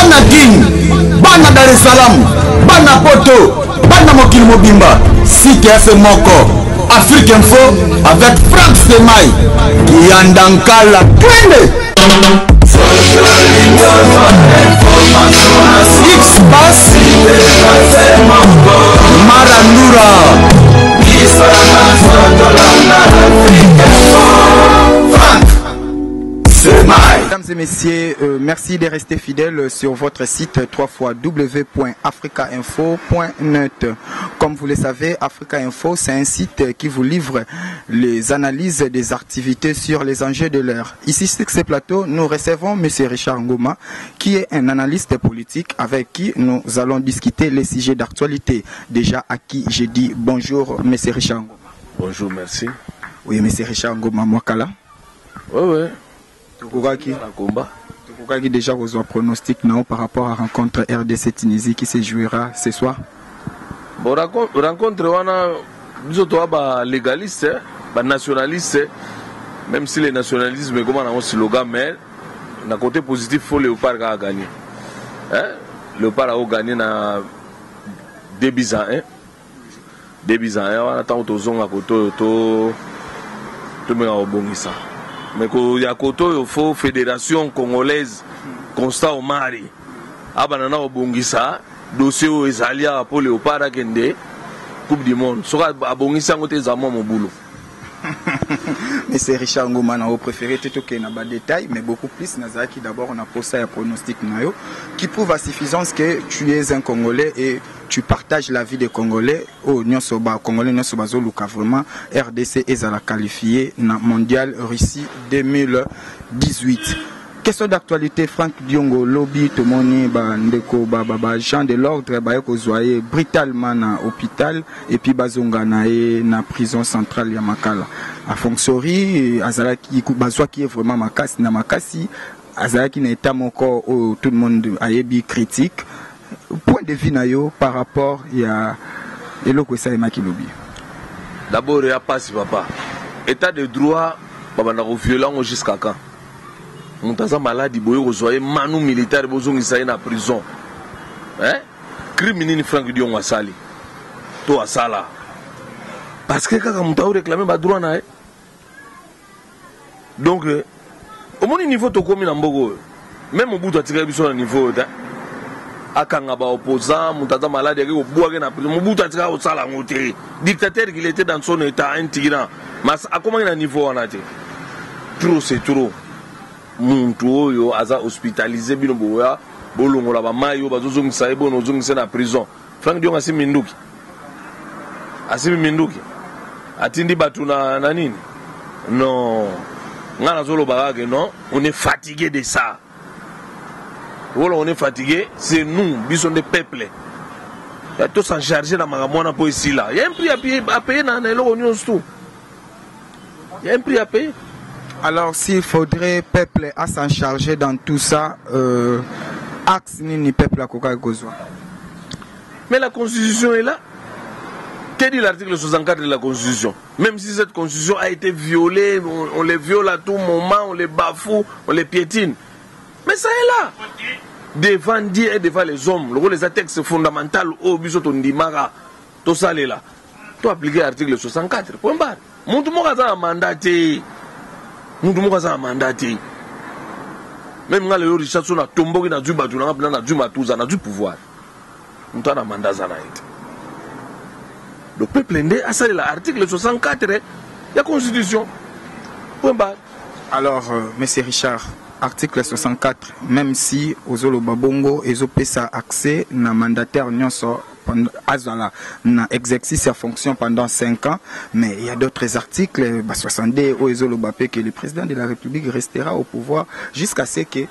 bana Guine, bana Dar es Salaam, bana Poto, bana Mokili Mobimba, site FM Moko, Afrique Info avec Franck Semaï, Yandankala, Twende. X-Pass, Marandura. Mesdames et messieurs, merci de rester fidèles sur votre site www.africainfo.net. Comme vous le savez, Africa Info, c'est un site qui vous livre les analyses des activités sur les enjeux de l'heure. Ici, sur ce plateau, nous recevons M. Richard Ngoma, qui est un analyste politique avec qui nous allons discuter les sujets d'actualité. Déjà, à qui j'ai dit bonjour, M. Richard Ngoma. Bonjour, merci. Oui, M. Richard Ngoma Mwakala. Oui. Tukukaki déjà vous un pronostic non, par rapport à la rencontre RDC Tunisie qui se jouera ce soir. Bon, rencontre nous sommes légalistes, nationalistes, même si le nationalisme est comme un slogan, mais d'un côté positif, il faut le Léopard a gagné. Léopard a gagné dans 2 buts à 1. 2 buts à 1, on attend au zone à côté, tout le monde a bon ça. Mais il y a une fédération congolaise Constat Omari. Abanana Obongisa, dossier aux Ezalia pour Léopard à Kende, Coupe du Monde. Sera Abongisa côté Zama mon boulot. Mais c'est Richard Ngoma, on a préféré tout qu'il y a des détails, mais beaucoup plus. Nazaki d'abord on a posé un pronostic qui prouve à suffisance que tu es un Congolais et tu partages la vie des Congolais. Au Nyosoba, Congolais Nyosoba Zoluka vraiment RDC est à la qualifier dans Mondial Russie 2018. Question d'actualité, Franck Diongo, lobby, Tomoni, Ndeko, Jean de l'ordre, Bayeko Zoye, brutalement à l'hôpital, et puis Bazonga na prison centrale Yamakala. A Fonksori, Azalaki, Bazwa qui est vraiment Makasi, na Makasi, Azalaki n'est pas encore tout le monde a ébi critique. Point de vue nayo par rapport à Eloko Saïmaki lobby. D'abord, il n'y a pas si papa. État de droit, on violent jusqu'à quand? On est malade, on est manu militaire, on est en prison. Criminel Franck Dion a sali. Toi, sala. Parce que quand on a réclamé le droit, donc, au moins niveau de commune en Bogo, même au bout de la niveau, akanga ba opposant, mutaza malade, au bois na prison, au bout de la sala, dictateur qu'il était dans son état, un tyran. Mais à comment il a niveau en a été? Trop, c'est trop. Muntu oyo aza hospitalisé bino boya bolongola ba mayo bazozongisa ebo nozongisa na prison. Franck Dion asi minduki atindi batu na nini non ngana zolo bagage non, on est fatigué de ça. Voilà, on est fatigué, c'est nous bison de peuple tout s'en charger na magamona po ici là. Il y a un prix à payer dans les l'union tout. Il y a un prix à payer. Alors, s'il faudrait peuple à s'en charger dans tout ça, axe ni peuple à Koka Gozwa. Mais la constitution est là. Qu'est-ce dit l'article 64 de la constitution? Même si cette constitution a été violée, on les viole à tout moment, on les bafoue, on les piétine. Mais ça est là. Devant Dieu et devant les hommes, les textes fondamentaux, au bisoto ndimara, tout ça est là. Tu appliques l'article 64. Point barre. Mon tout le monde a mandaté. Nous devons mandater. Même quand les Richard sont à tomber dans du bateau, dans du matouza, dans du pouvoir. Nous avons un mandat. Le peuple indé a salé l'article 64 de la Constitution. Point barre. Alors, M. Richard, article 64, même si Ozolo Babongo et Zopesa accès na mandataire nyonso Azala na exercice sa fonction pendant 5 ans, mais il y a d'autres articles, 62 où Ozolo Bapé que le président de la République restera au pouvoir jusqu'à ce qu'il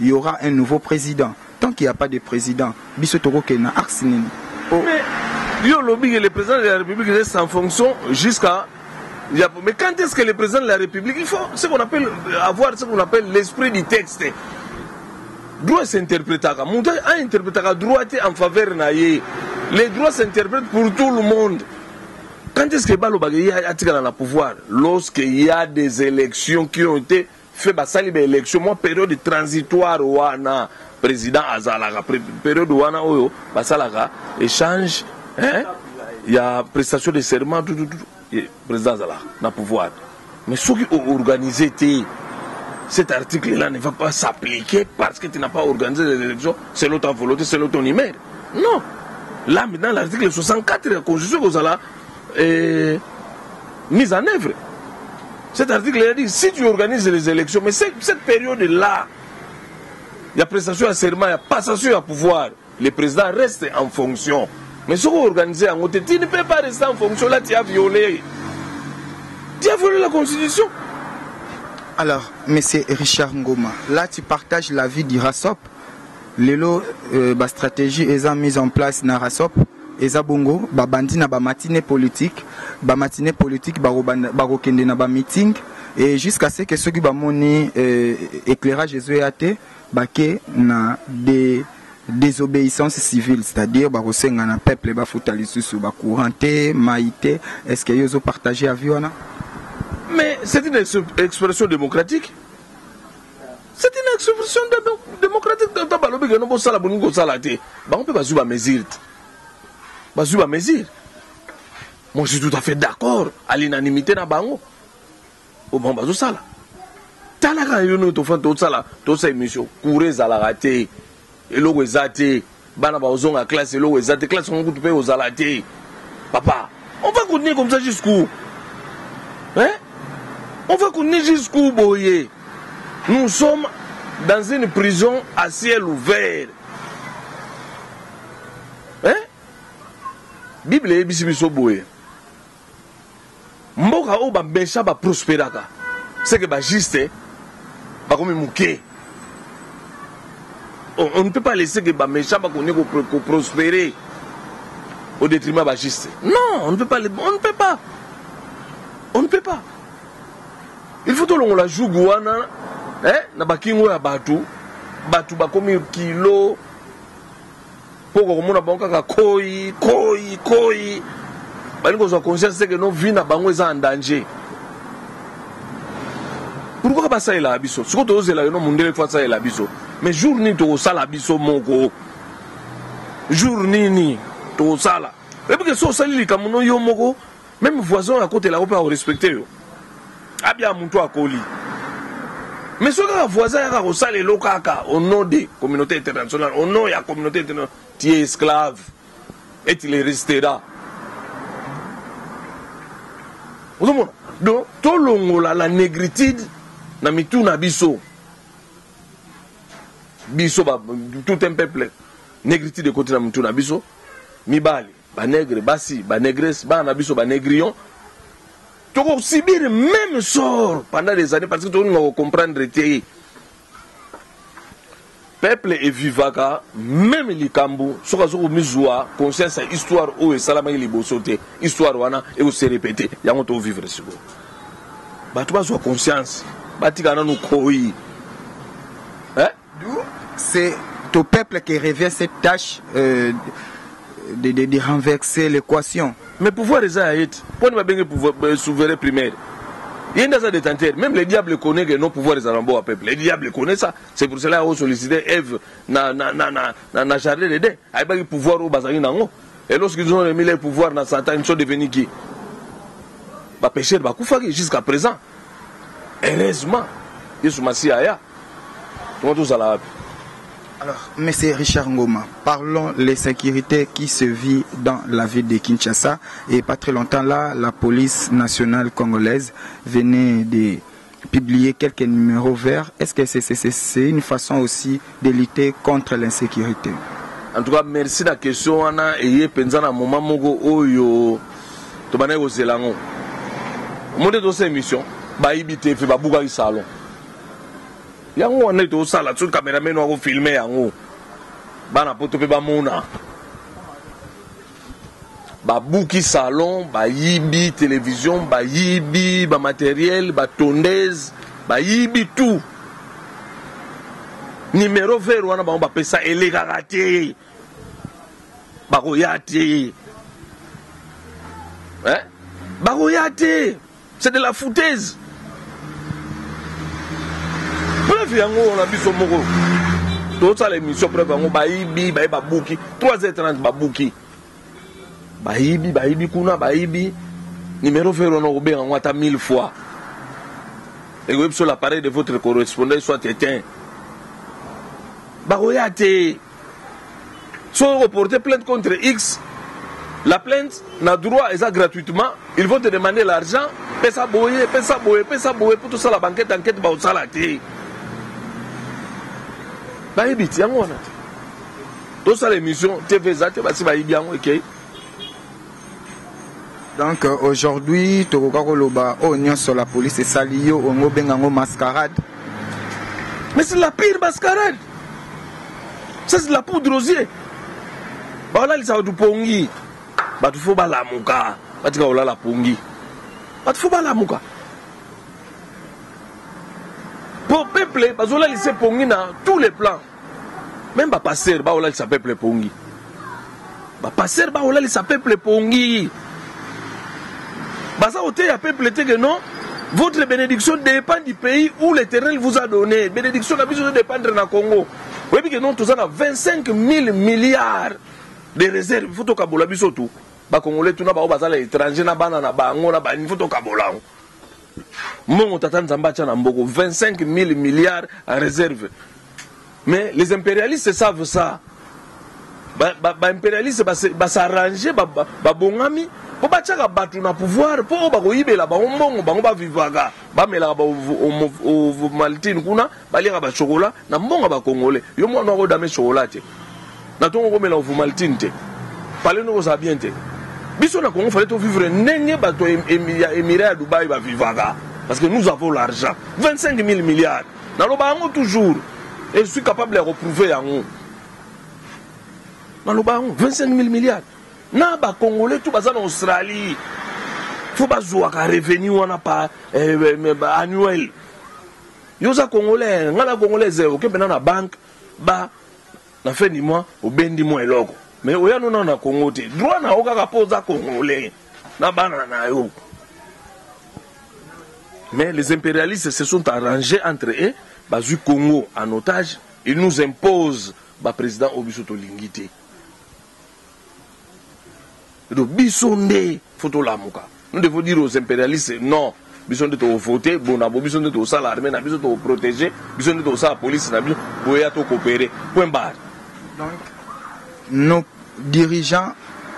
y aura un nouveau président. Tant qu'il n'y a pas de président, Bissotoro Kena Arsinine. Mais le président de la République reste en fonction jusqu'à. Mais quand est-ce que le président de la République, il faut ce qu'on appelle, avoir ce qu'on appelle l'esprit du texte. Droit s'interpréter. Mon droit interpréter droit en faveur naïe. Les droits s'interprètent pour tout le monde. Quand est-ce que Balo Bagay a tiré dans le pouvoir? Lorsqu'il y a des élections qui ont été faites, des élections, moi, période transitoire, président azalaka période wana oyo basalaka échange il y a prestation de serment tout président azalaka na pouvoir mais ceux qui ont organisé cet article là ne va pas s'appliquer parce que tu n'as pas organisé les élections selon ta volonté selon ton numéro non là maintenant l'article 64 de la constitution vous allez mise en œuvre. Cet article a dit si tu organises les élections, mais cette période-là, il y a prestation à serment, il y a passation à pouvoir, le président reste en fonction. Mais ce qu'on organise en côté, tu ne peux pas rester en fonction, là tu as violé. Tu as violé la constitution. Alors, M. Richard Ngoma, là tu partages l'avis du RASOP. Lelo, la stratégie est mise en place dans RASOP. Eza bongo ba bandi na ba matinée politique barokende na ba meeting et jusqu'à ce que ceux qui ba moni éclairage ezouate baké na des désobéissance civile, c'est-à-dire barosenga na peuple ba futa lisusu ba couranté maïté. Est-ce que yozo partager avis wana? Mais c'est une expression démocratique. C'est une expression démocratique dans balobi que no bo sala boningo sala té ba on peut pas jouer mesure. Moi je suis tout à fait d'accord à l'unanimité na bango. Au bon bazo sala. Talaka yono to fa to sala to sa émission courez za la raté et lo ezate bana ba ozonga classe et lo ezate classe on peut aux alaté. Papa, on va continuer comme ça jusqu'où? Hein? On va continuer jusqu'où boyer? Nous sommes dans une prison à ciel ouvert. Hein? Bible est biso boye. Mboka o ba besha ba prosperaka. C'est que ba juste ba comme mouké. On ne peut pas laisser que ba mesha ba connaît ko prospérer au détriment ba juste. Non, on ne peut pas on ne peut pas. On ne peut pas. Il faut que l'on la joue gouana na ba kingo ya batu ba comme kilo. Pour que mon banque a koi, bah nous avons conscience que nos vies na bango en danger. Pourquoi pas ça il a abisso? Ce que tu oses là, non monde fois ça il a abisso. Mais jour ni to sala abisso moko. Jour ni to sala. Et parce que so sali comme no yo moko, même voisin à côté là on peut respecter yo. Abia muntu akoli. Mais ce que les voisins ont fait au nom des communautés internationales, au nom de la communauté internationale, tu es esclave et tu les resteras. Donc, tout le monde la négritude, na mitou na biso. Biso, tout un peuple, négritude de côté na mitou na biso, mibali, ba nègre, basi, ba négresse, ba na biso, ba négrion. Tu vas subir le même sort pendant des années parce que tu vas comprendre que le peuple est vivant, même les Kambou, ce que vous avez conscience de l'histoire où les Salamay les Bossoté, l'histoire où se répéter, il y a un peu de vivre. Tu vas avoir conscience, tu vas nous croire. C'est au peuple qui revient cette tâche de renverser l'équation. Mais pouvoir les a été, pour ne pas bien pouvoir souverain primaire. Il y a des détenteurs, même les diables connaissent que nos pouvoirs les arambos à peuple. Les diables connaissent ça. C'est pour cela qu'ils ont sollicité Ève na jardin d'Éden. Il y a des pouvoirs au bazar nango. Et lorsqu'ils ont remis les pouvoirs dans Satan, ils sont devenus qui? Bah pécheur, bah koufaki jusqu'à présent. Heureusement, ils sont massés ailleurs. Comment tout ça là? Alors, M. Richard Ngoma, parlons des sécurités qui se vivent dans la ville de Kinshasa. Et pas très longtemps là, la police nationale congolaise venait de publier quelques numéros verts. Est-ce que c'est une façon aussi de lutter contre l'insécurité? En tout cas, merci de la question. Et pensant à un moment où tu vas au Zélango. Au de cette émission, tu vas au salon. Yango on est au sala sur caméraman on filmer yango bana poto pe ba mona ba bouki salon ba yibi télévision ba yibi ba matériel ba tondeuse ba yibi tout numéro vert wana ba pesa elega raté ba royate ba royate c'est de la foutaise. Preuve yango on a biso moko Tout ça l'émission preuve en Baïbi, Baïbabouki, 3h30 Babouki. Baïbi, Kuna, Baïbi. Numéro Véron Robert en Wata 1000 fois. Et vous sur l'appareil de votre correspondant soit éteint. Baroyate. Soit reporter plainte contre X. La plainte n'a droit à ça gratuitement. Ils vont te demander l'argent. Paie ça boyer, pour tout ça la banquette enquête va au salaté. Baïbi, tiens, on a. Tout ça l'émission, TV ça, tu vas si Baïbi, ok. Donc aujourd'hui, tu regardes on sur la police et salio, on a mascarade. Mais c'est la pire mascarade. Ça c'est la poudre aux yeux. Voilà, il s'agit du pongi. Il faut pas la mouka. Il faut la pongi. Il faut pas la mouka. Pour peuple, parce que là, il s'est pongi dans tous les plans. Même pas passer, il s'appelle pongi. Passer, il s'appelle pongi. Basa ote ya peuple que non, votre bénédiction dépend du pays où l'Éternel vous a donné. Bénédiction n'a besoin de dépendre dans le Congo. Vous voyez que non, tout ça a 25 000 milliards de réserves. Il faut que Kabola biso tout. Ba Congolais tout na ba bazala étranger na bana na bango na ba il faut que Kabola. Mon tatan Zamba na mboko 25 000 milliards en réserve. Mais les impérialistes savent ça. Ba impérialistes ba s'arranger ba bongami. Pour battre na pouvoir, pour bakoyibela bango bango ba vivaga, ba mela ba au maltine kuna, ba lira ba chocolat na mbonga ba congolais. Yo mo na ko dame chocolat te. Na tongo ko mela au maltine te. Parlez nous ça bien te. Biso na Congo fallait to vivre nenge ba to émirat à Dubaï ba vivaga parce que nous avons l'argent, 25 000 milliards. Na lo bango toujours et je suis capable de reprouver yango. Na lo bango 25 000 milliards. Na ba Congolais tout bazan en Australie. Faut pas jouer à revenu on a pas annuel. Yoza Congolais, ngala Congolais zéro ke bena na banque ba na fin du mois au ben du mois eloko. Mais oya no na Congo te. Droit na oka ka posa Congolais. Na bana na yo. Mais les impérialistes se sont arrangés entre eux, bazu Congo en otage, ils nous imposent ba président Obisoto Lingité. Donc, bisonde, photo la mouka. Nous devons dire aux impérialistes non. Bisonde de voter, bon, bisonde de ça l'armée, bisonde de protéger, bisonde de ça la police, bisonde de coopérer. Point barre. Donc, nos dirigeants,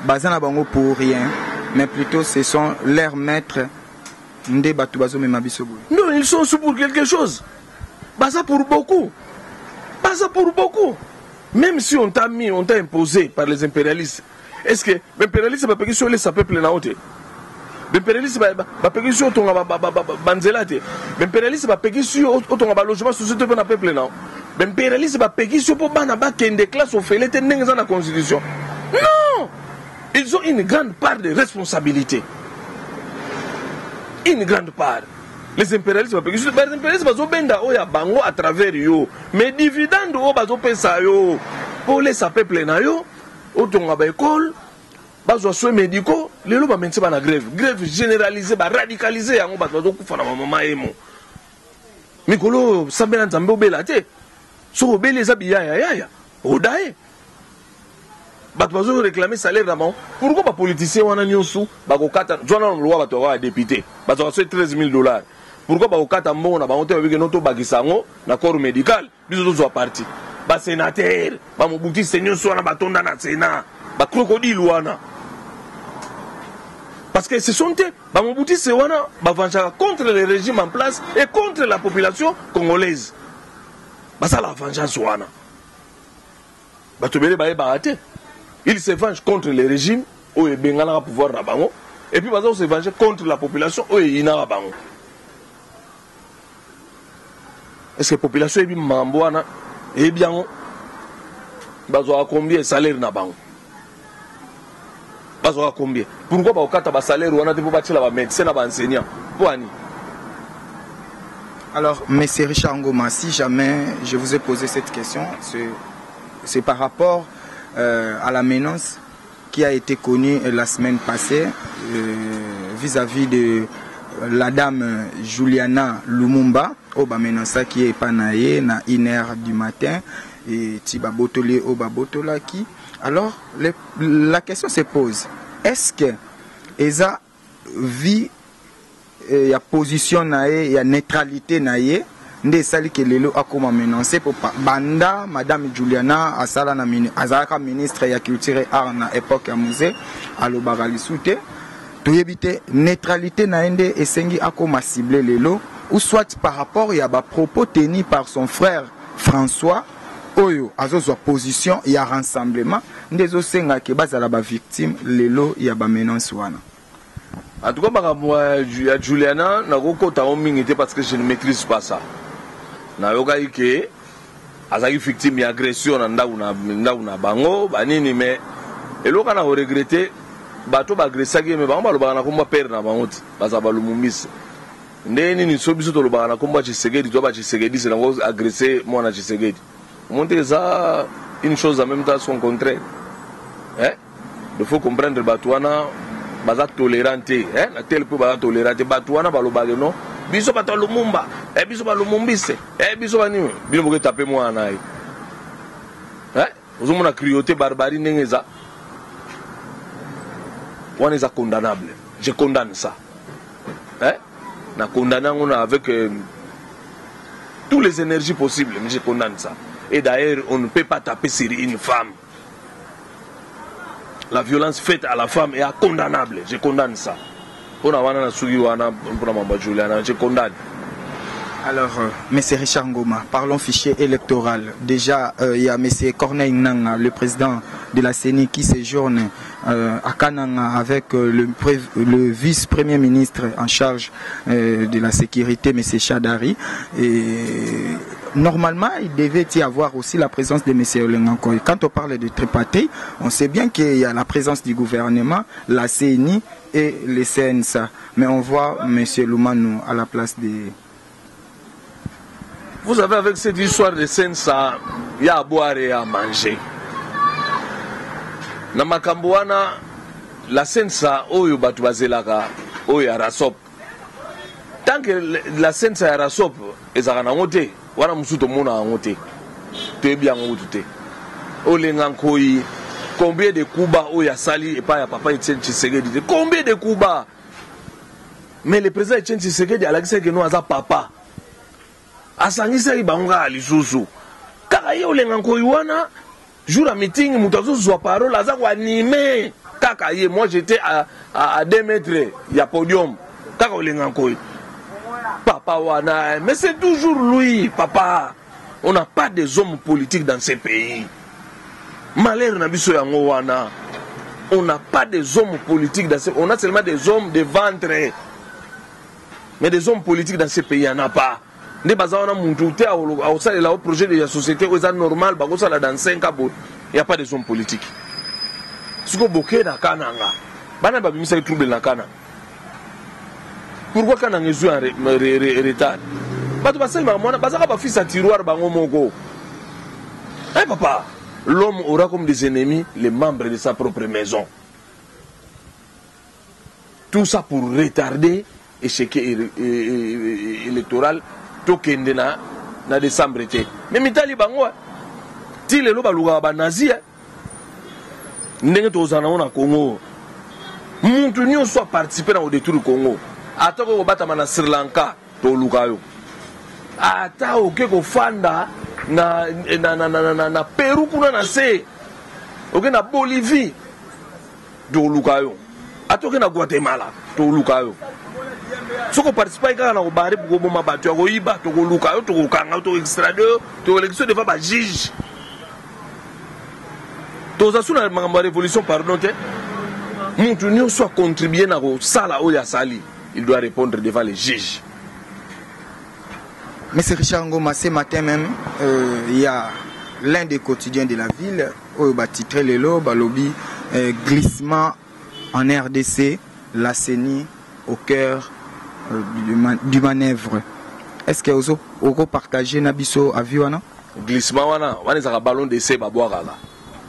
basés bango pour rien, mais plutôt ce sont leurs maîtres. Non, ils sont sous pour quelque chose. Basa pour beaucoup. Basa pour beaucoup. Même si on t'a mis, on t'a imposé par les impérialistes. Est-ce que l'impérialiste va payer sur les peuples na haute? L'impérialiste va payer sur ton banzelate. L'impérialiste va payer sur ton logement société pour le peuple na. L'impérialiste va payer sur pour banaba qui des classes au fait les tenants dans la constitution. Non, ils ont une grande part de responsabilité. Une grande part. Les impérialistes va payer sur les impérialistes va benda oya bango à travers yo. Mais dividende o bazo pesa yo pour les peuple na yo. Autant à l'école, les soins médicaux, les gens qui sont en grève. Grève généralisée, radicalisée, ils vont faire maman emo. Mikolo, ça bien entendu, belate. So les habits ya. Odaye. Ils vont réclamer salaire d'amont. Pourquoi les politiciens ont un sou? Ils vont kata, Joana loi va avoir député. Ils vont avoir 13 000 $. Pourquoi ils vont kata mon na bangote avec notre bagisango, na corps médical, ils ont parti. Ba sénateur, ba mobuti seigneur soit na batonda na sénat, ba crocodile wana. Parce que ce sont eux, ba mobuti c'est wana, ba vengera contre le régime en place et contre la population congolaise. Ba ça la vengeance wana. Ba tobele ba barate. Il se venge contre le régime où e bengala pouvoir na bango et puis ba se venger contre la population où e ina bango. Est-ce que la population est bien mambo wana? Eh bien, ils ont combien de salaire na bango? Ils ont combien? Pourquoi ils ont un salaire ou un médecin ou un enseignant? Alors, M. Richard Ngoma, si jamais je vous ai posé cette question, c'est par rapport à la menace qui a été connue la semaine passée vis-à-vis de la dame Juliana Lumumba, qui est panaye na 1h du matin, et Tiba Botolé au Babotolaki. Alors la question se pose, est-ce que Eza vit il y a position nae, il y a neutralité nae, nde sali que lelo akoma menacé pour banda madame Juliana asala na azaka ministre ya culture et art na époque ya musée alobaka lisute to yebite neutralité na ende esengi akoma ciblé lelo ou soit par rapport ya ba propos tenus par son frère François oyo azozwa position ya rassemblement ndezo senga ke bazala ba victime lelo ya ba menace wana. En tout cas, makambo ya Juliana na kokota o mingi te parce que je ne maîtrise pas ça. Na yoka ike azaki victime ya agression na ndaku na bango banini mais eloka na regretter bato ba agresaki mais bango balobaka na komba père na bango ti baza balumumbisa. Ndeni ni sobiso to lobaka na komba Tshisekedi to ba Tshisekedi c'est ngo agresser mwana Tshisekedi. Monter ça une chose en même temps son contraire. Il faut comprendre batouana baza tolérante na tel peu baza tolérante batouana balobaka non biso bato lumumba biso balumumbise biso bani bino boke taper moi na ozomona cruauté barbarie ndengeza wana est condamnable. Je condamne ça. Na condamné avec toutes les énergies possibles, mais je condamne ça. Et d'ailleurs, on ne peut pas taper sur une femme. La violence faite à la femme est condamnable. Je condamne ça. Je condamne. Alors, M. Richard Ngoma, parlons fichier électoral. Déjà, il y a M. Corneille Nanga, le président de la CENI, qui séjourne à Kananga avec le vice-premier ministre en charge de la sécurité, M. Chadari. Et normalement, il devait y avoir aussi la présence de M. Olengankoy. Quand on parle de tripartite, on sait bien qu'il y a la présence du gouvernement, la CENI et les CNSA. Mais on voit M. Loumanou à la place des... Vous savez, avec cette histoire de CNSA, il y a à boire et à manger. Na makamboana, la CNSA, oyo batu bazelaka, oyo arasop. Tant que la CNSA arasop, ezaka na ngote, wana musuto mona ngote. Tebi ya ngote. Olengankoyi, combien de coups oyo sali et pas ya papa Etienne Tshisekedi. Combien de coups? Mais le président Etienne Tshisekedi a dit que nous avons papa. Asangisa ibanga lisusu kaka ye Olengankoyi wana jour à meeting mutazo zwa parole aza ko animer kaka ye moi j'étais à 2 mètres il y a podium kaka Olengankoyi papa wana mais c'est toujours lui papa. On n'a pas des hommes politiques dans ces pays. Malheur na biso yango wana. On n'a pas des hommes politiques dans ces... On a seulement des hommes de ventre. Mais des hommes politiques dans ces pays, il n'y en a pas. Ne baza na muntu te au projet de la société où c'est normal ba ça dans 5 ans il y a pas de hommes politiques. Siko boké na kananga bana ba bimisa trouble na kana. Pourquoi kananga ezu en retard? Bato ba selma mona bazaka ba fils à tiroir bango moko. Papa, l'homme aura comme des ennemis les membres de sa propre maison. Tout ça pour retarder échec électoral. Tokende na décembre été mais mitali bango ti lelo baluka ba nazi ndenge tozana na Congo muntu nyo soit participer au détour du Congo atako ko batama na Sri Lanka to lukayo ata oke ko fanda na Peru kuna na se oke na Bolivie to lukayo atoke na Guatemala to lukayo. Si on participe à la barre pour que bateau goiba to luka to kanga to extrader to élection devant ba juge to za suna ma révolution pardon te muntu nyo soit contribuer na ko sala o ya sali il doit répondre devant les juges. Monsieur Richard Ngoma, ce matin même il y a l'un des quotidiens de la ville où ba titré le lobby glissement en RDC, la CENI au cœur du manœuvre. Est-ce que vous avez partagé Nabiso à Viwana? Glissement wana za ballon d'essai babwaka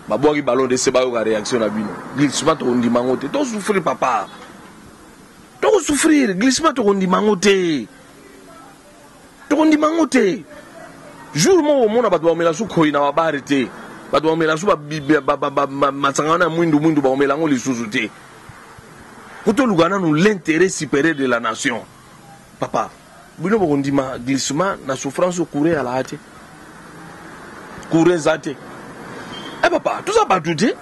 babwaki ballon d'essai ba yo réaction na bino glissement to ndimango te to souffrir papa to souffrir glissement to ndimango te jour mo mona bato bamela su koina babare te bato bamela su masangana mwindu bamela ngo lisusu te kuto lugana nous l'intérêt supérieur de la nation papa bino bokondima glissement na souffrance courir à la hâte courir zate papa tout ça pas tout te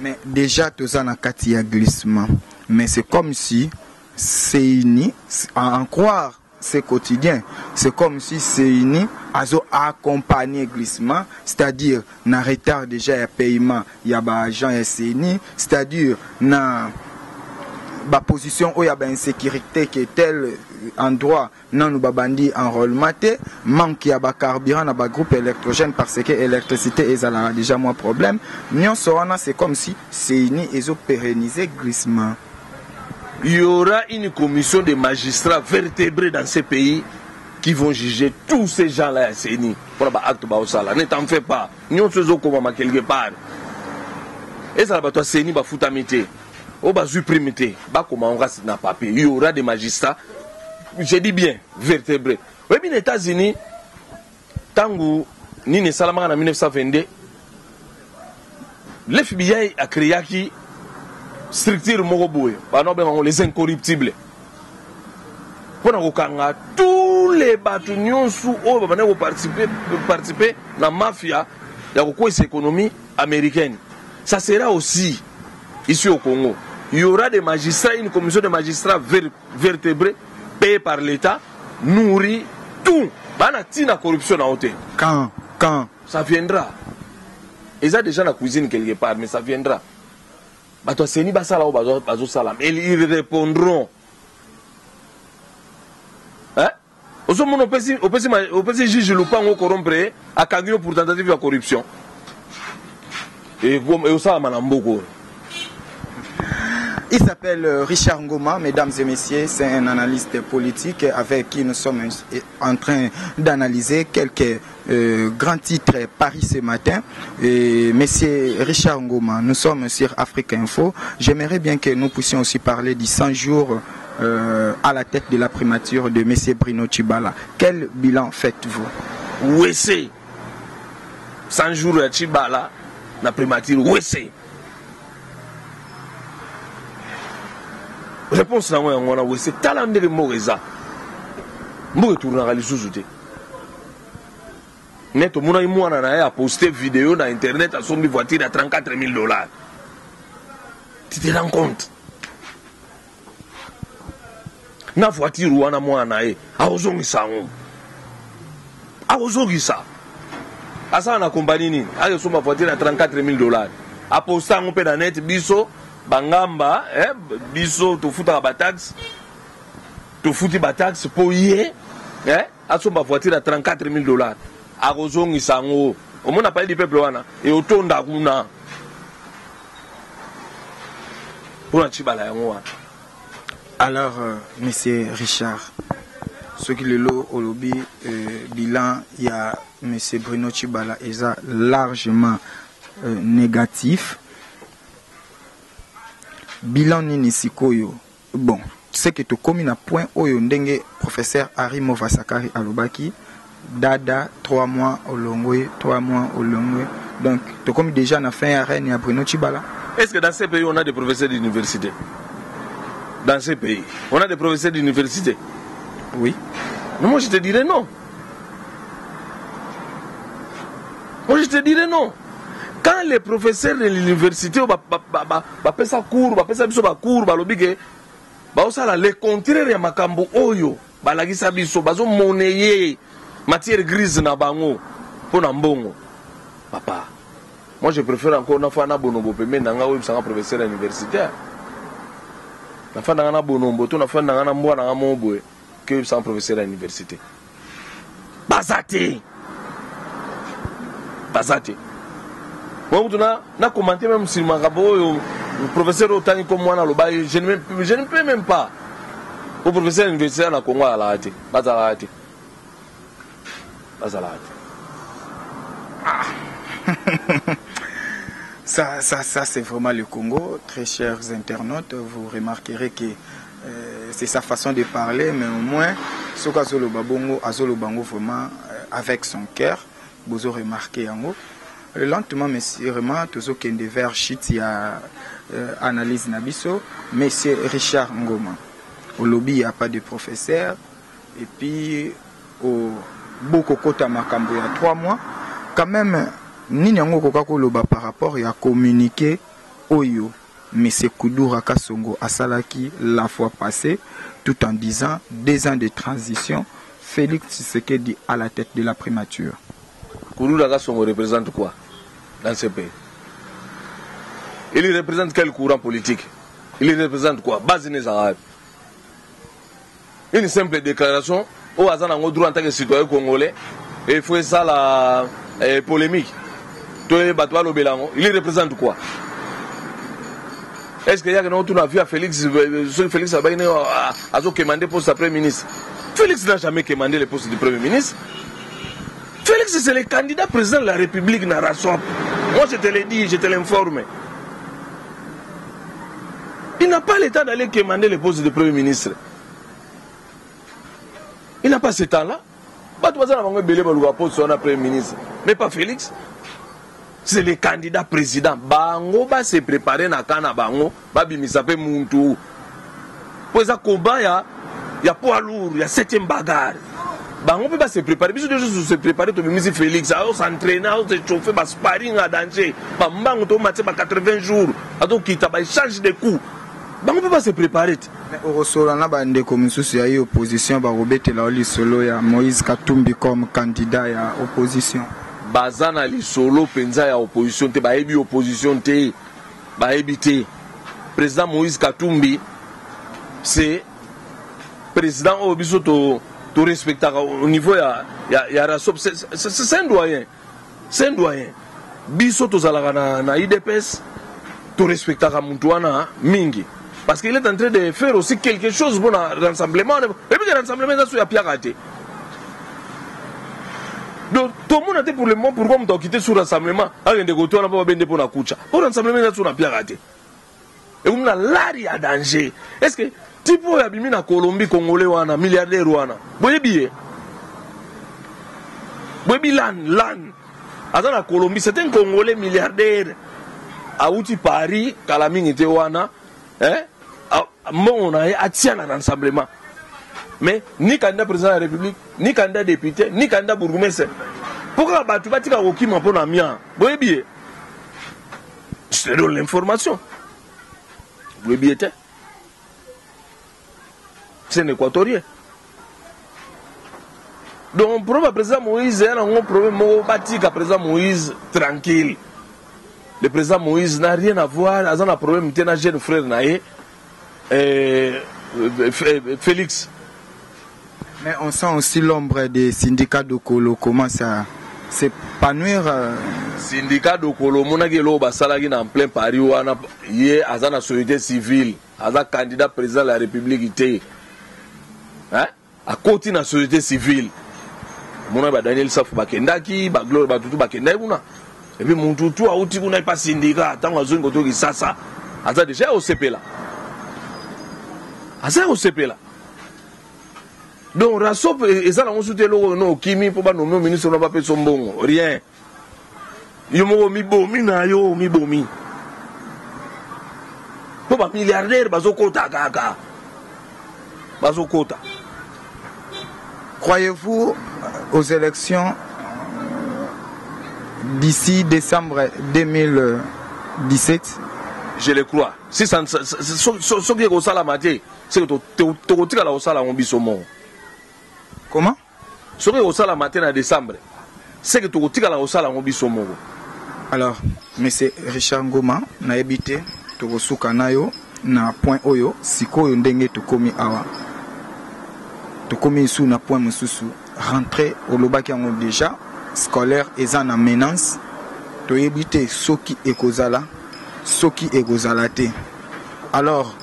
mais déjà tout ça na kati ya glissement mais c'est comme si c'est uni en croire c'est quotidien. C'est comme si c'est uni à accompagner glissement, c'est-à-dire na retard déjà à paiement, il y a ba agent SNI, c'est-à-dire na ba position où il y a ba insécurité qui est tel endroit non nous babandi enrôlement manque ya ba carburant na ba groupe électrogène parce que électricité est déjà moins problème. Nyon soana c'est comme si c'est uni et pérenniser glissement. Il y aura une commission de magistrats vertébrés dans ces pays qui vont juger tous ces gens-là à CENI. Pour l'acte Baosala. Ne t'en fais pas. Nous sommes comme quelque part. Et ça va toi CENI va foutre amitié. On va supprimer. Bah comment on reste dans le papier. Il y aura des magistrats. Je dis bien vertébrés. Oui, mais les États-Unis, Tango, Nine Salaman en 1922, l'FBI a créé qui structure Moroboé, les incorruptibles. Pour tous les bâtons sous eau participer à la mafia, il y a cette économie américaine. Ça sera aussi ici au Congo. Il y aura des magistrats, une commission de magistrats vertébrés, payés par l'État, nourris, tout. Il y a la corruption à côté. Quand ça viendra. Ils ont déjà la cuisine quelque part, mais ça viendra. Mais ils répondront. Hein? Au juge le pas corrompre à Kagino pour tentative de corruption. Et ça, il s'appelle Richard Ngoma, mesdames et messieurs, c'est un analyste politique avec qui nous sommes en train d'analyser quelques grands titres Paris ce matin. Et monsieur Richard Ngoma, nous sommes sur Afrique Info. J'aimerais bien que nous puissions aussi parler du 100 jours à la tête de la primature de monsieur Bruno Tshibala. Quel bilan faites-vous? Oui, c'est 100 jours à Tshibala, la primature, oui, c'est. Réponse à moi, c'est talent de Moreza. Moi, je tourne à l'issue. Net, mon a posté vidéo dans internet à son voiture à $34 000. Tu te rends compte? Na voiture ou ana moi na a ozongisa on. A ozongisa. Asa na compagnie ni, a yo ma voiture à $34 000. A posté on pe dans net biso bangamba biso to futa ba taxe to futi ba taxe pour yé aso ba voiture à $34 000 a kozongi sango o mona parler du peuple wana et otonda kuna pour un Tshibala yango wana. Alors monsieur Richard, ce qui le lot au lobby bilan il y a monsieur Bruno Tshibala est largement négatif. Bilan nini sikoyo. Bon, c'est que tu commis na point oyo ndenge professeur Harry Movasakari alobaki dada 3 mois au Longwe, 3 mois au Longwe. Donc tu commis déjà na fin arène à Bruno Tshibala. Est-ce que dans ces pays on a des professeurs d'université? Dans ces pays, on a des professeurs d'université? Oui. Mais moi je te dirais non. Moi je te dirais non. Quand les professeurs de l'université ont ça cours, le contraire de makambo oyo, balagisa biso, bazo monnayer matière grise na bango pour nambongo. Papa, moi je préfère encore na fana bonombo mais nanga oyo sanga professeur universitaire. Na fana na bonombo to na fana na mbwa na moboe que sans professeur à l'université. Bazate. Moi, je n'ai commenté même sur ma rabo, le professeur autant comme moi, je ne peux même pas. Le professeur universitaire na Congo à la hâte. Ça c'est vraiment le Congo. Très chers internautes, vous remarquerez que c'est sa façon de parler, mais au moins, ce qu'Azolo Babongo, Azolo Bango vraiment avec son cœur. Vous avez remarqué en haut. Lentement, mais sûrement, tous qui des vers shit, il y a analyse Nabiso. Monsieur Richard Ngoma. Au lobby, il n'y a pas de professeur. Et puis, au Bokokota Makambo, il y a 3 mois. Quand même, Ninyango Kokakoloba par rapport, il y a communiqué Oyo. Mais c'est Koudoura Kasongo Asalaki la fois passée, tout en disant 2 ans de transition, Félix Tshisekedi à la tête de la primature. Koudoura Kasongo représente quoi dans ce pays? Il représente quel courant politique? Il représente quoi? Bazine Zahab. Une simple déclaration au hasard en droit en tant que citoyen congolais, et il faut ça la polémique. Il représente quoi? Est-ce qu'il y a un autre avis à Félix? Félix a commandé le poste de Premier ministre. Félix n'a jamais commandé le poste de Premier ministre. Félix, c'est le candidat président de la République dans la SOP. Moi, je te l'ai dit, je te l'informe. Il n'a pas le temps d'aller commander le poste de Premier ministre. Il n'a pas ce temps-là. Premier ministre. Mais pas Félix. C'est le candidat président. Bango va se préparer na kana bango, ba bimisape muntu. Pour ça combat il y a poids lourd, il y a 7e bagarre. Bango peut se préparer, biso de se préparer to bimisi Félix, à s'entraîner, à se chauffer, ba sparring à danger. Ba mbango to match ba 80 jours. Donc qui ta ba change de coups. Bango peut pas se préparer. Mais au ressort na ba ndeko mususu ya opposition ba robete la oli solo ya Moïse Katumbi comme candidat à opposition. Bazana li solo penza ya opposition te baebi opposition te baebi te. Président Moïse Katumbi c'est président au biso to respecta au niveau ya rasop, c'est un doyen. C'est un doyen. Biso to zalaka na IDPS to respecta muntu wana mingi parce qu'il est en train de faire aussi quelque chose pour le rassemblement. Et puis le rassemblement ça sur Pierre Raté. Donc, tout le monde a été pour le moment, pourquoi on doit quitter sur rassemblement? Pour rassemblement, on a bien raté. Et on a l'ari à danger. Est-ce que, tu peux abîmer la Colombie, Congolais, ou milliardaire, ou vous billet? Vous lan. Dans la Colombie, c'est un Congolais milliardaire. À Outi Paris, Kalaming était ouana, hein? On a attiré un rassemblement. Mais ni candidat président de la République, ni candidat député, ni candidat bourgmestre. Pourquoi tu vas dire qu'il m'a pas mien? Vous bien. Je te donne l'information. Vous bien. C'est un équatorien. Donc, le président Moïse, il y a un problème bâti le président Moïse tranquille. Le président Moïse n'a rien à voir. Il y a un problème avec un jeune frère Félix. Mais on sent aussi l'ombre des syndicats de Kolo commence à s'épanouir. Syndicat de Kolo, mon agelo basalagi en plein Paris ou hier à la société civile, à la candidat président de la République était, hein, à côté de la société civile. Mon ami Daniel Saf Bakendaki, Baglor Batutu Bakendakuna. Et puis mon toutou a outil qu'on n'a pas syndicat, tant que zone côté qui ça, à ça déjà au CP là, à ça au CP là. Donc, Rassop, et ça, on soutient le Kimi pour nommer le ministre, on n'a pas fait son bon. Rien. Yo mi bomi na yo mi bomi. Pour pas milliardaire, bazo kota kaka. Bazo kota. Croyez-vous aux élections d'ici décembre 2017? Je le crois. Si ça ce qui est au salamate, c'est que tu retires la osala en bisomo. Comment? Ce qui est au salamate en décembre, c'est que tu retires la osala en bisomo. Alors, M. Richard Ngoma, na habité, tu resuka nayo, na point oyo, siko ndenge tu komi awa. Tu komi ici na point mususu, rentrer au lobaki yango déjà, scolaire et en menace, tu habité soki ekozala, soki ekozalate. Alors,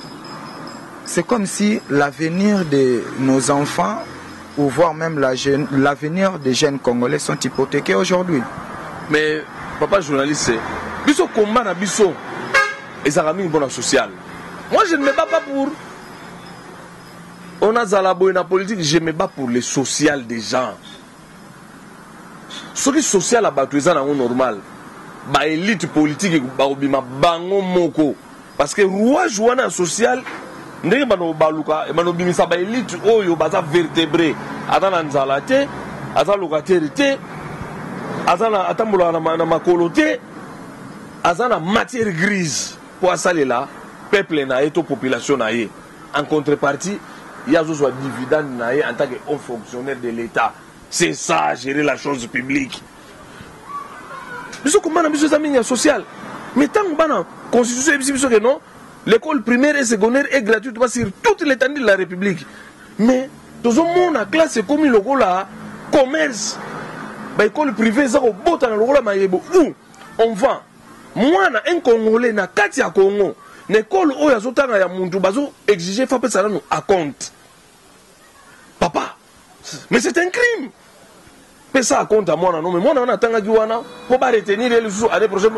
c'est comme si l'avenir de nos enfants, ou voire même l'avenir des jeunes Congolais sont hypothéqués aujourd'hui. Mais, papa journaliste, biso combat na biso, et ça ramène bon social. Moi, je ne me bats pas pour. On a Zalabo et la politique, je me bats pour le social des gens. Ce qui est social à Batouizan est normal. Ba élite politique ba obima bango moko. Parce que roi jouana social, ndenge bano baluka, bano bimisa ba élite oyo baza vertébré. Atana nzalate, atana lokaterité, atana atambola na makoloté, atana matière grise pour asaler là, peuple na eto population na ye. En contrepartie, il y a soit dividende na ye en tant que haut fonctionnaire de l'État. C'est ça, gérer la chose publique. Nous comment nous sommes social. Mais tant que la constitution est non, l'école primaire et secondaire est gratuite sur toute l'étendue de la République. Mais tout le monde a classe comme le commerce. L'école privée, ça où on vend. Moi, un Congolais, na Katia Congo, l'école où il y a zotanga ya muntu bazo exiger faire ça à compte. Papa, mais c'est un crime. Ça à compte à moi, non, mais moi, on attend pour retenir les jours à l'année prochaine.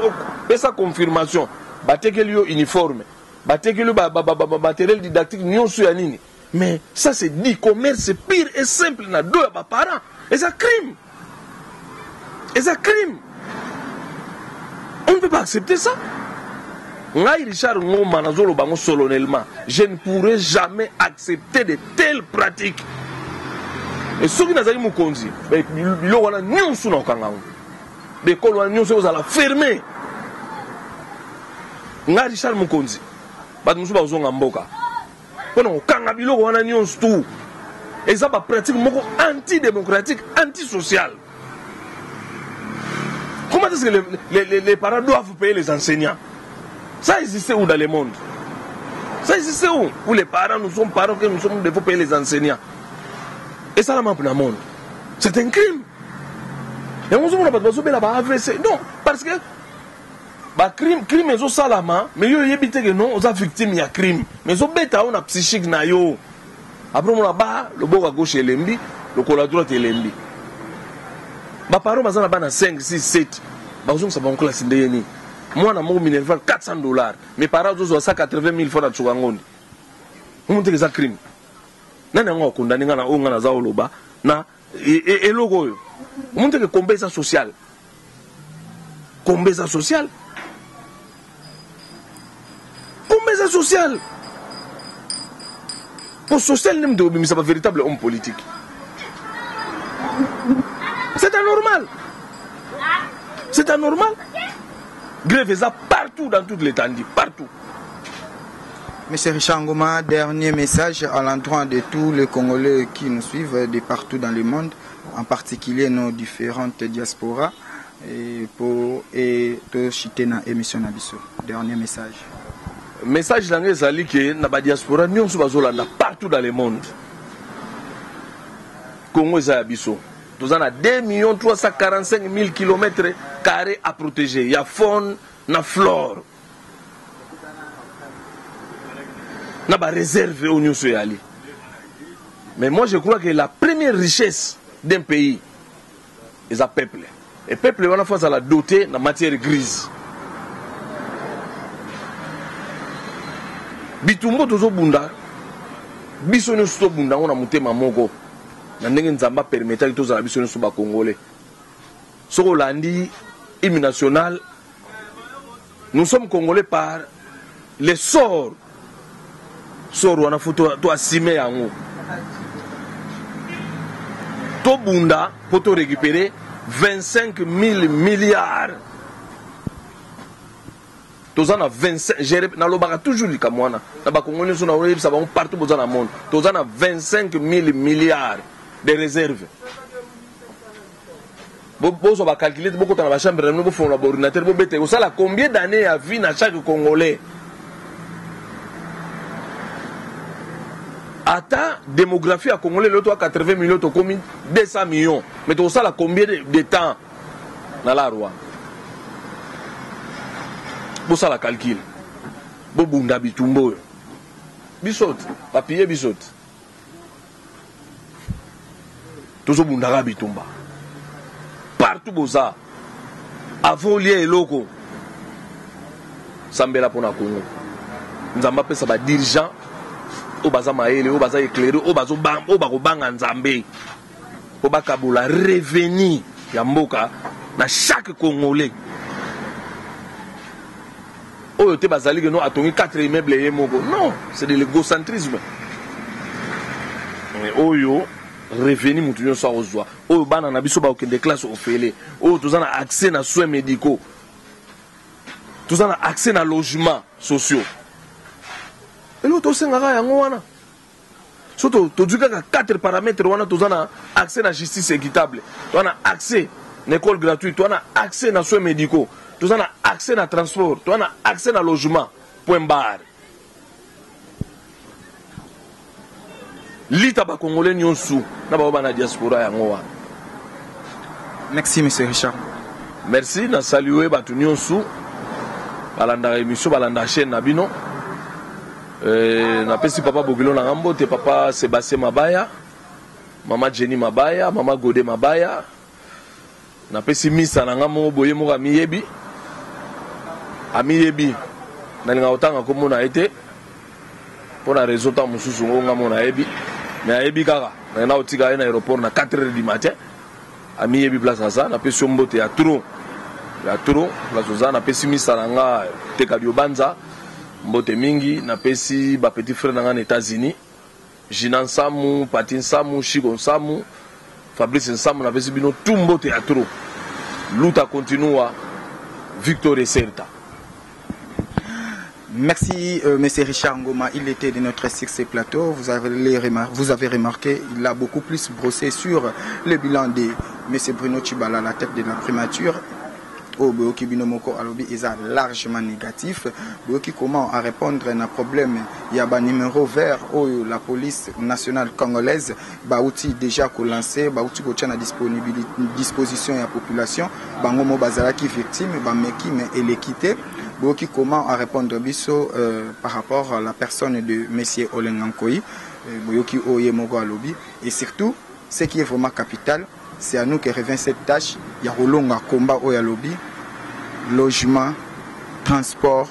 Ça confirmation. Batte que lui uniforme. Batte que lui matériel didactique, mais ça, c'est dit commerce pire et simple. Na deux parents. Et ça crime. Et ça crime. On ne peut pas accepter ça. Richard Ngoma Nazolo Bango solennellement. Je ne pourrai jamais accepter de telles pratiques. Et ceux qui n'ont pas mokonzi, ils ont un nion sous nos kangaou. Les écoles ont nion sous la fermer. Nga Richard Mokonzi, bad musu ba uzonga mboka. Kono kanga biloko wana nion tout. Et ça ba pratique moko antidémocratique, antisocial. Comment est-ce que les parents doivent payer les enseignants? Ça existe où dans le monde? Ça existe où les parents, nous sommes parents que nous sommes devons payer les enseignants? Et ça, c'est un crime. Et on se dit non, parce que le crime est au salama, mais il y a des victimes de crime. Mais il y a des psychique. Après, on a le bord à gauche et l'embi, le col à droite et l'embi. Les parents ont 5, 6, 7. Ils ont classe de moi, je suis $400. Mes parents ont 180 000 francs à Tchougangondi. On dit que c'est un crime. Nani ngo condamné ngana onga na zaoloba na et logo yo monte que combesa social pour social nem de c'est pas véritable homme politique. C'est anormal. Grève ça partout dans toute l'étendue, partout. Monsieur Richard Ngoma, dernier message à l'endroit de tous les Congolais qui nous suivent de partout dans le monde, en particulier nos différentes diasporas, et pour chiter dans l'émission Nabiso. Dernier message. Message langue zali que na diaspora nyon su bazolanda partout dans le monde. Congo za biso. Nous avons 2 345 000 km² à protéger. Il y a faune, na flore. N'a pas réservé au Nyuso Yali. Mais moi je crois que la première richesse d'un pays est un peuple. Et le peuple est à la fois à la doter de matière grise. Bitumbo tozo bunda, biso nyuso bunda on a monté mamoko. Na ndenge nzamba permettre que la biso nyuso ba congolais. Soko landi hymne national. Nous sommes congolais par les sorts. Soro wana photo to asime yango to bunda pour te récupérer 25 000 milliards. Tozana 25 j'ai na lobaka toujours likamwana na ba congolais so na web ça va partout dans le monde. Tozana 25 000 milliards de réserves. Bozo ba calculer beaucoup dans la chambre nous font l'ordinateur bo bete ça la combien d'années à vie na chaque congolais. Ata démographie à Congolais, l'autre 80 millions, comme 200 millions. Mais tout ça, combien de temps dans la roi? Pour ça, la calcul. Bobunda bitumbo. Bisot, papier bisot. Tout ça, bundara bitumba. Partout, boza. Avant lié et loco. Sambela pour la Congo. Nous avons appelé ça des dirigeants. Obaza maele, obaza éclairé, obazo banga nzambe, obakabula revenu ya mboka na chaque Congolais. Oyo te bazali que non atongi 4 immeubles ye moko. Non, c'est de l'égocentrisme. Mais oyo revenu mutu nyonso akozwa. Oyo bana na biso ba okende classe ofele. Oyo tozana accès na soins médicaux. Tozana accès na logements sociaux. Et nous tosengaka yango wana. Surtout toduka 4 paramètres wana tozana accès na justice équitable. Tozana accès à l'école gratuite, tozana accès na soins médicaux. Tout ça a accès à transport, tout ça a accès à logement. Point barre. L'État congolais n'y sous, n'a pas de diaspora à moi. Merci, monsieur Richard. Merci, na salué Batunyon sous. Balanda émission, balanda chaîne Nabino. Na pesi papa Bogilo na Rambo, te papa Sébastien Mabaya, maman Jenny Mabaya, maman Godé Mabaya. Na pesi misa na ngamo boye mo Miyebi. Amiyebi nalinga otanga komona ete pour la raison ta mususu nga mona ebi mais ayebi kaka na otika na aéroport na 4h du matin amiyebi place ça na pesi mbote ya trop place ça na pesi misala nga teka biobanza mbote mingi na pesi ba petit frère na nga États-Unis Jinan Samu Patin Samu Chigon Samu Fabrice Samu na pesi bino tout mbote ya trop luta continua victoire certa. Merci, monsieur Richard Ngoma. Il était de notre succès plateau. Vous avez remarqué, il a beaucoup plus brossé sur le bilan de monsieur Bruno Tshibala, la tête de la primature. Au Boyoki Binomoko Alobi est largement négatif. Boyoki comment à répondre à un problème. Il y a un numéro vert où la police nationale congolaise Baouti déjà lancé, Baouti Kochana disposition à la population, Bangomo Bazalaki victime, Bameki mais elle est quittée. Boyoki comment à répondre biso par rapport à la personne de monsieur Olengankoyi, Boyoki Oye Mogo Alobi et surtout ce qui est vraiment capital. C'est à nous que revient cette tâche. Il y a un combat au lobby, logement, transport,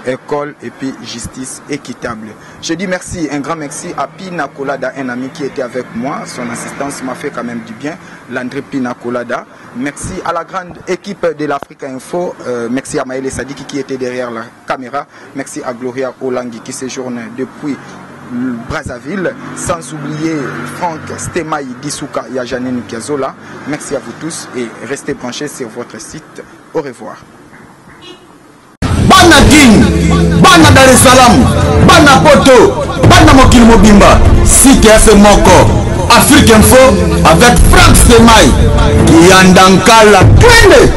école et puis justice équitable. Je dis merci, un grand merci à Pina Colada, un ami qui était avec moi. Son assistance m'a fait quand même du bien. Landry Pina Colada. Merci à la grande équipe de l'Africa Info. Merci à Maëlle Sadiki qui était derrière la caméra. Merci à Gloria Olangi qui séjourne depuis Brazzaville, sans oublier Franck Stemaï Dissouka et Janine Kiazola. Merci à vous tous et restez branchés sur votre site. Au revoir. Bana King, Bana Dar es Salaam, Bana Poto, Bana Mokil Mobimba, CKF Moko, Afrique Info avec Franck Stemaï, Kiandankala, Twende.